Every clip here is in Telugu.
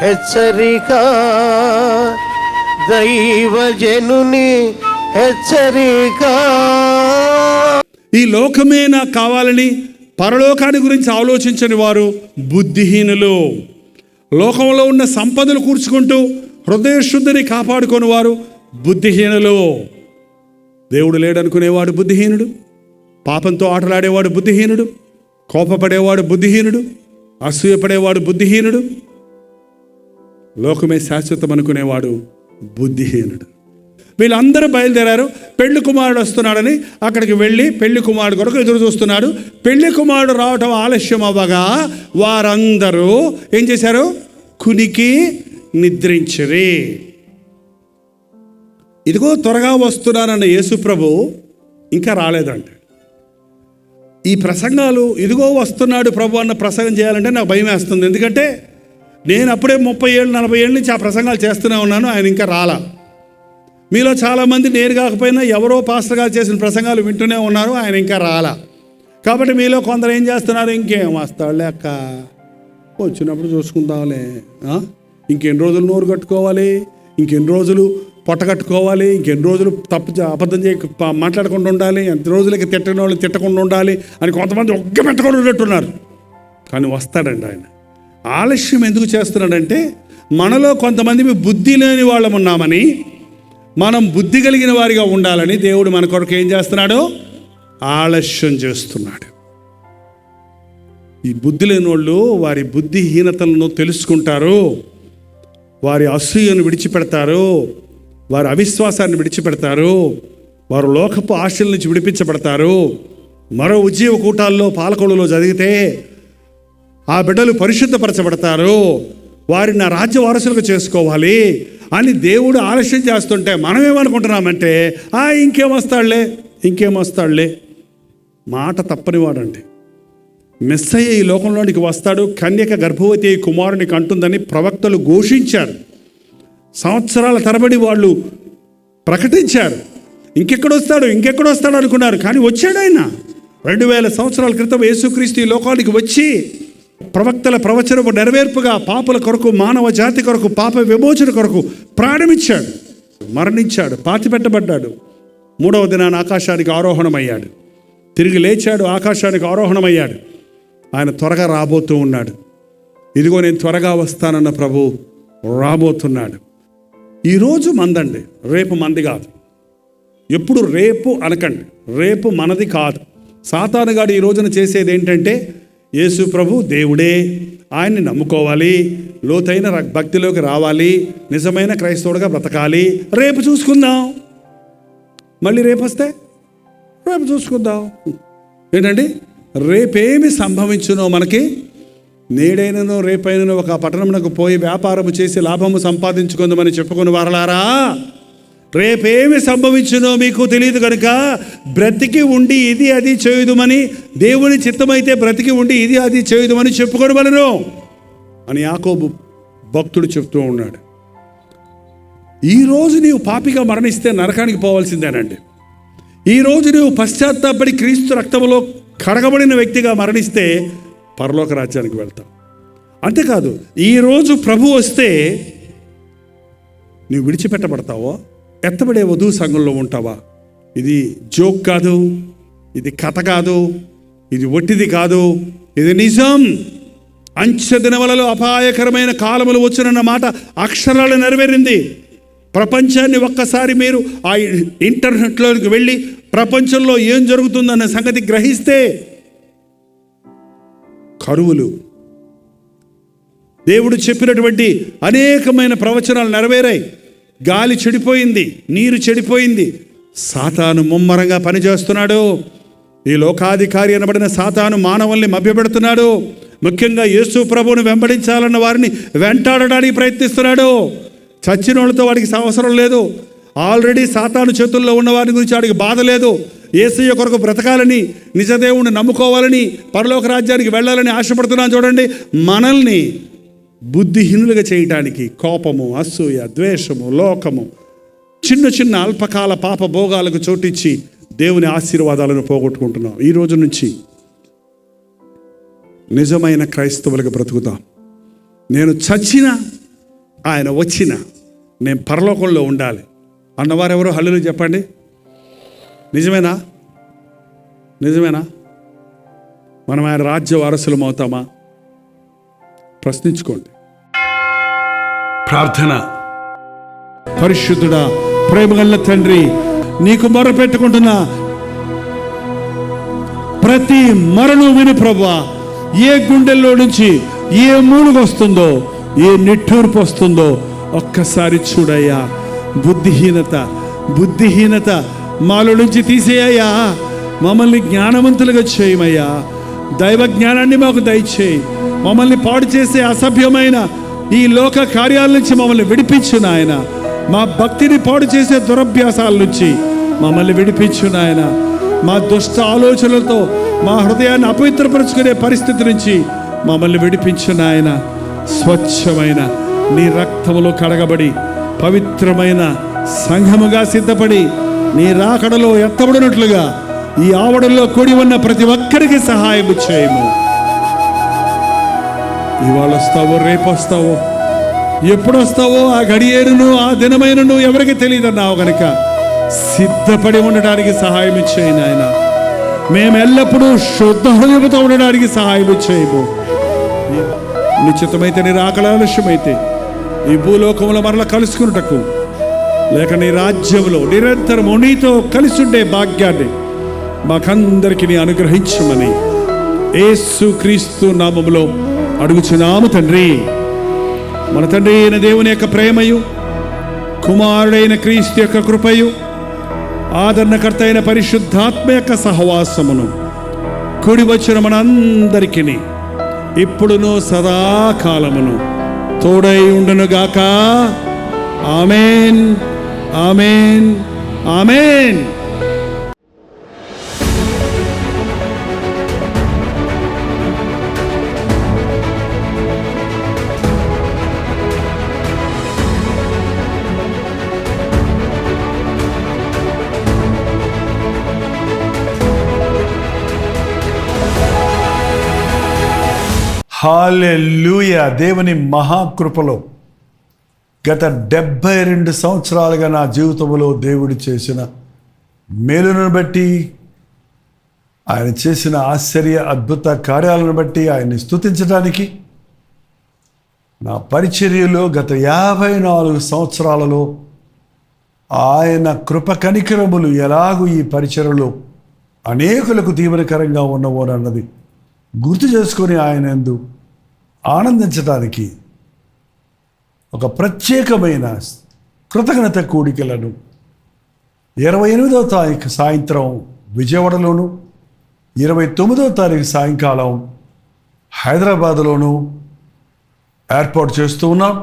హెచ్చరిక, దైవజనుని హెచ్చరిక. ఈ లోకమే నాకు కావాలని పరలోకాన్ని గురించి ఆలోచించని వారు బుద్ధిహీనులు. లోకంలో ఉన్న సంపదలు కూర్చుకుంటూ హృదయ శుద్ధిని కాపాడుకొని వారు బుద్ధిహీనులు. దేవుడు లేడనుకునేవాడు బుద్ధిహీనుడు, పాపంతో ఆటలాడేవాడు బుద్ధిహీనుడు, కోపపడేవాడు బుద్ధిహీనుడు, అసూయపడేవాడు బుద్ధిహీనుడు, లోకమే శాశ్వతం అనుకునేవాడు బుద్ధిహీనుడు. వీళ్ళందరూ బయలుదేరారు. పెళ్లి కుమారుడు వస్తున్నాడని అక్కడికి వెళ్ళి పెళ్లి కుమారుడు కొరకు ఎదురు చూస్తున్నాడు. పెళ్లి కుమారుడు రావటం ఆలస్యం అవ్వగా వారందరూ ఏం చేశారు? కునికి నిద్రించిరి. ఇదిగో త్వరగా వస్తున్నానన్న యేసు ప్రభు ఇంకా రాలేదంట. ఈ ప్రసంగాలు ఇదిగో వస్తున్నాడు ప్రభు అన్న ప్రసంగం చేయాలంటే నాకు భయం వేస్తుంది. ఎందుకంటే నేను అప్పుడే 30 ఏళ్ళు 40 ఏళ్ళ నుంచి ఆ ప్రసంగాలు చేస్తూనే ఉన్నాను, ఆయన ఇంకా రాలా. మీలో చాలామంది నేరు కాకపోయినా ఎవరో పాస్టర్ గారు చేసిన ప్రసంగాలు వింటూనే ఉన్నారు, ఆయన ఇంకా రాలా. కాబట్టి మీలో కొందరు ఏం చేస్తున్నారు? ఇంకేం వస్తాడులే అక్క, వచ్చినప్పుడు చూసుకుందాంలే, ఇంకెన్ని రోజులు నోరు కట్టుకోవాలి, ఇంకెన్ని రోజులు పొట్ట కట్టుకోవాలి, ఇంకెన్ని రోజులు అబద్ధం మాట్లాడకుండా ఉండాలి, ఎంత రోజులకి తిట్టని వాళ్ళు తిట్టకుండా ఉండాలి అని కొంతమంది ఒక్క పెట్టుకొని ఉన్నట్టున్నారు. కానీ వస్తాడండి ఆయన. ఆలస్యం ఎందుకు చేస్తున్నాడంటే మనలో కొంతమంది బుద్ధి లేని వాళ్ళం ఉన్నామని, మనం బుద్ధి కలిగిన వారిగా ఉండాలని దేవుడు మన కొరకు ఏం చేస్తున్నాడు? ఆలస్యం చేస్తున్నాడు. ఈ బుద్ధి లేని వాళ్ళు వారి బుద్ధిహీనతలను తెలుసుకుంటారు, వారి అసూయను విడిచిపెడతారు, వారి అవిశ్వాసాన్ని విడిచిపెడతారు, వారు లోకపు ఆశల నుంచి విడిపించబడతారు. మరో ఉజ్జీవ కూటాల్లో పాలకొల్లులో జరిగితే ఆ బిడ్డలు పరిశుద్ధపరచబడతారు, వారిని నా రాజ్య వారసులుగా చేసుకోవాలి అని దేవుడు ఆలస్యం చేస్తుంటే మనం ఏమనుకుంటున్నామంటే ఇంకేమొస్తాడులే. మాట తప్పని వాడండి. మెస్సయ్య ఈ లోకంలోనికి వస్తాడు, కన్యక గర్భవతి కుమారునికి అంటుందని ప్రవక్తలు ఘోషించారు. సంవత్సరాల తరబడి వాళ్ళు ప్రకటించారు. ఇంకెక్కడొస్తాడు అనుకున్నారు. కానీ వచ్చాడు ఆయన. 2000 సంవత్సరాల క్రితం యేసుక్రీస్తు ఈ లోకానికి వచ్చి ప్రవక్తల ప్రవచనము నెరవేర్పుగా పాపుల కొరకు, మానవ జాతి కొరకు, పాప విమోచన కొరకు ప్రాణమిచ్చాడు, మరణించాడు, పాతిపెట్టబడ్డాడు. 3వ దినాన ఆకాశానికి ఆరోహణమయ్యాడు, తిరిగి లేచాడు, ఆకాశానికి ఆరోహణమయ్యాడు. ఆయన త్వరగా రాబోతూ ఉన్నాడు. ఇదిగో నేను త్వరగా వస్తానన్న ప్రభు రాబోతున్నాడు. ఈరోజు మందండి, రేపు మంది కాదు. ఎప్పుడు రేపు అనకండి, రేపు మనది కాదు. సాతానుగాడు ఈ రోజున చేసేది ఏంటంటే యేసు ప్రభు దేవుడే, ఆయన్ని నమ్ముకోవాలి, లోతైన భక్తిలోకి రావాలి, నిజమైన క్రైస్తవుడిగా బ్రతకాలి, రేపు చూసుకుందాం, మళ్ళీ రేపు వస్తే రేపు చూసుకుందాం. ఏంటండి, రేపేమి సంభవించునో మనకి నేడైనను రేపైనను ఒక పట్టణమునకు పోయి వ్యాపారము చేసి లాభము సంపాదించుకుందామని చెప్పుకుని వారలారా, రేపేమి సంభవించునో మీకు తెలియదు కనుక బ్రతికి ఉండి ఇది అది చేయుదుమని, దేవుని చిత్తమైతే బ్రతికి ఉండి ఇది అది చేయుదుమని చెప్పుకోవలను అని యాకోబు భక్తుడు చెప్తూ ఉన్నాడు. ఈరోజు నీవు పాపిగా మరణిస్తే నరకానికి పోవాల్సిందేనండి. ఈరోజు నీవు పశ్చాత్తాపడి క్రీస్తు రక్తములో కడగబడిన వ్యక్తిగా మరణిస్తే పరలోక రాజ్యానికి వెళ్తావు. అంతేకాదు, ఈరోజు ప్రభు వస్తే నీవు విడిచిపెట్టబడతావో, ఎత్తబడే వధువు సంఘంలో ఉంటావా. ఇది జోక్ కాదు, ఇది కథ కాదు, ఇది ఒట్టిది కాదు, ఇది నిజం. అంచె దినములలో అపాయకరమైన కాలములు వచ్చునన్న మాట అక్షరాలు నెరవేరింది. ప్రపంచాన్ని ఒక్కసారి మీరు ఆ ఇంటర్నెట్లోకి వెళ్ళి ప్రపంచంలో ఏం జరుగుతుందన్న సంగతి గ్రహిస్తే కరువులు, దేవుడు చెప్పినటువంటి అనేకమైన ప్రవచనాలు నెరవేరాయి. గాలి చెడిపోయింది, నీరు చెడిపోయింది. సాతాను ముమ్మరంగా పనిచేస్తున్నాడు. ఈ లోకాధికారి అనబడిన సాతాను మానవుల్ని మభ్యపెడుతున్నాడు. ముఖ్యంగా యేసు ప్రభువును వెంబడించాలన్న వారిని వెంటాడడానికి ప్రయత్నిస్తున్నాడు. చచ్చిన వాళ్ళతో వాడికి అవసరం లేదు. ఆల్రెడీ సాతాను చేతుల్లో ఉన్న వారి గురించి వాడికి బాధ లేదు. యేసయ్య కొరకు బ్రతకాలని, నిజదేవుని నమ్ముకోవాలని, పరలోక రాజ్యానికి వెళ్ళాలని ఆశపడుతున్నాను. చూడండి, మనల్ని బుద్ధిహీనులుగా చేయడానికి కోపము, అసూయ, ద్వేషము, లోకము, చిన్న చిన్న అల్పకాల పాప భోగాలకు చోటిచ్చి దేవుని ఆశీర్వాదాలను పోగొట్టుకుంటున్నాం. ఈ రోజు నుంచి నిజమైన క్రైస్తవులుగా బ్రతుకుతాం. నేను చచ్చినా ఆయన వచ్చిన నేను పరలోకంలో ఉండాలి అన్నవారు ఎవరు హల్లెలూయా చెప్పండి. నిజమేనా? నిజమేనా? మనం ఆయన రాజ్య వారసులం అవుతామా? ప్రశ్నించుకోండి. ప్రార్థన. పరిశుద్ధుడా, ప్రేమగల తండ్రి, నీకు మొర పెట్టుకుంటున్నా ప్రతి మరణం విని ప్రభువా, ఏ గుండెల్లో నుంచి ఏ మూలుగు వస్తుందో, ఏ నిట్టూర్పు వస్తుందో ఒక్కసారి చూడయ్యా. బుద్ధిహీనత మాలో నుంచి తీసేయ్యా. మమ్మల్ని జ్ఞానవంతులుగా చేయమయ్యా. దైవ జ్ఞానాన్ని మాకు దయచేయి. మమ్మల్ని పాడు చేసే అసభ్యమైన ఈ లోక కార్యాల నుంచి మమ్మల్ని విడిపించు నాయన. మా భక్తిని పాడు చేసే దురభ్యాసాల నుంచి మమ్మల్ని విడిపించు నాయన. మా దుష్ట ఆలోచనలతో మా హృదయాన్ని అపవిత్రపరుచుకునే పరిస్థితి నుంచి మమ్మల్ని విడిపించు నాయన. స్వచ్ఛమైన నీ రక్తములో కడగబడి పవిత్రమైన సంఘముగా సిద్ధపడి నీ రాకడలో ఎత్తబడినట్లుగా ఈ ఆవడల్లో కూడి ఉన్న ప్రతి ఒక్కరికి సహాయం చేయము. ఇవాళ వస్తావో, రేపు వస్తావో, ఎప్పుడు వస్తావో, ఆ గడియేరును ఆ దినమైనను ఎవరికి తెలియదన్నావు కనుక సిద్ధపడి ఉండడానికి సహాయం చేయి నాయన. మేము ఎల్లప్పుడూ శుద్ధ హృదయంతో ఉండడానికి సహాయం చేయము. నిశ్చితమైతే నీ రాకడ ఆలస్యమైతే ఈ భూలోకంలో మరలా కలుసుకున్నటకు, లేక నీ రాజ్యంలో నిరంతరము నీతో కలిసి ఉండే భాగ్యాన్ని మాకందరికి నీ అనుగ్రహించమని యేసుక్రీస్తు నామములో అడుగుచున్నాము తండ్రి. మన తండ్రి అయిన దేవుని యొక్క ప్రేమయు, కుమారుడైన క్రీస్తు యొక్క కృపయు, ఆదరణకర్త అయిన పరిశుద్ధాత్మ యొక్క సహవాసమును కూడి వచ్చిన మనందరికీ ఇప్పుడును సదాకాలమును తోడై ఉండునుగాక. ఆమేన్, ఆమేన్, ఆమేన్. హల్లెలూయా. దేవుని మహాకృపలో గత 72 సంవత్సరాలుగా నా జీవితంలో దేవుడు చేసిన మేలును బట్టి, ఆయన చేసిన ఆశ్చర్య అద్భుత కార్యాలను బట్టి ఆయన్ని స్తుతించడానికి, నా పరిచర్యలో గత 54 సంవత్సరాలలో ఆయన కృప కనికరములు ఎలాగూ ఈ పరిచర్యలో అనేకులకు దీవెనకరంగా ఉన్నవోనన్నది గుర్తు చేసుకొని ఆయన యందు ఆనందించడానికి ఒక ప్రత్యేకమైన కృతజ్ఞత కూడికలను 28వ తారీఖు సాయంత్రం విజయవాడలోను, 29వ తారీఖు సాయంకాలం హైదరాబాదులోను ఏర్పాటు చేస్తూ ఉన్నాం.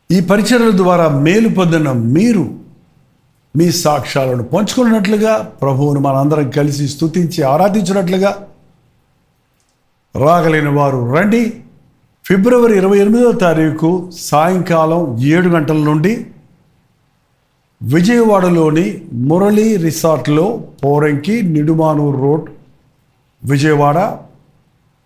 ఈ పరిచర్యల ద్వారా మేలు పొందిన మీరు మీ సాక్ష్యాలను పంచుకున్నట్లుగా, ప్రభువును మనందరం కలిసి స్తుతించి ఆరాధించినట్లుగా రాగలిగిన వారు రండి. ఫిబ్రవరి 28వ తారీఖు సాయంకాలం 7 గంటల నుండి విజయవాడలోని మురళీ రిసార్ట్లో, పోరంకి, నిడుమానూర్ రోడ్, విజయవాడ.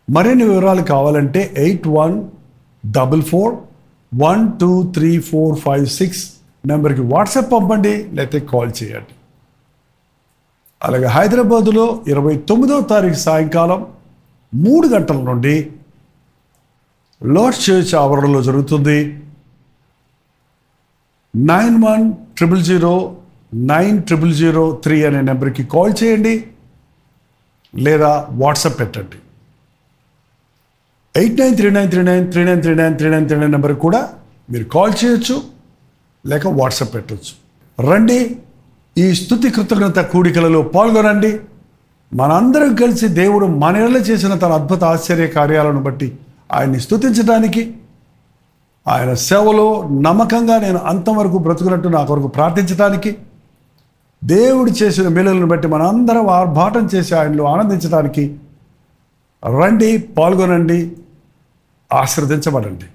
మరిన్ని వివరాలు కావాలంటే 8144123456 నెంబర్కి వాట్సాప్ పంపండి, లేకపోతే కాల్ చేయండి. అలాగే హైదరాబాదులో 29వ తారీఖు సాయంకాలం 3 గంటల నుండి లార్డ్స్ చర్చ్ ఆవరణలో జరుగుతుంది. 9100090003 అనే నెంబర్కి కాల్ చేయండి, లేదా వాట్సాప్ పెట్టండి. 8939393939 నెంబర్కి కూడా మీరు కాల్ చేయొచ్చు, లేక వాట్సాప్ పెట్టవచ్చు. రండి, ఈ స్తుతి కృతజ్ఞత కూడికలలో పాల్గొనండి. మనందరం కలిసి దేవుడు మన ఎడల చేసిన తన అద్భుత ఆశ్చర్య కార్యాలను బట్టి ఆయన్ని స్తుతించడానికి, ఆయన సేవలో నమ్మకంగా నేను అంతవరకు బ్రతుకున్నట్టు నా కొరకు ప్రార్థించడానికి, దేవుడు చేసిన మేలులను బట్టి మనందరం ఆర్భాటం చేసి ఆయనలో ఆనందించడానికి రండి, పాల్గొనండి, ఆశీర్వదించబడండి.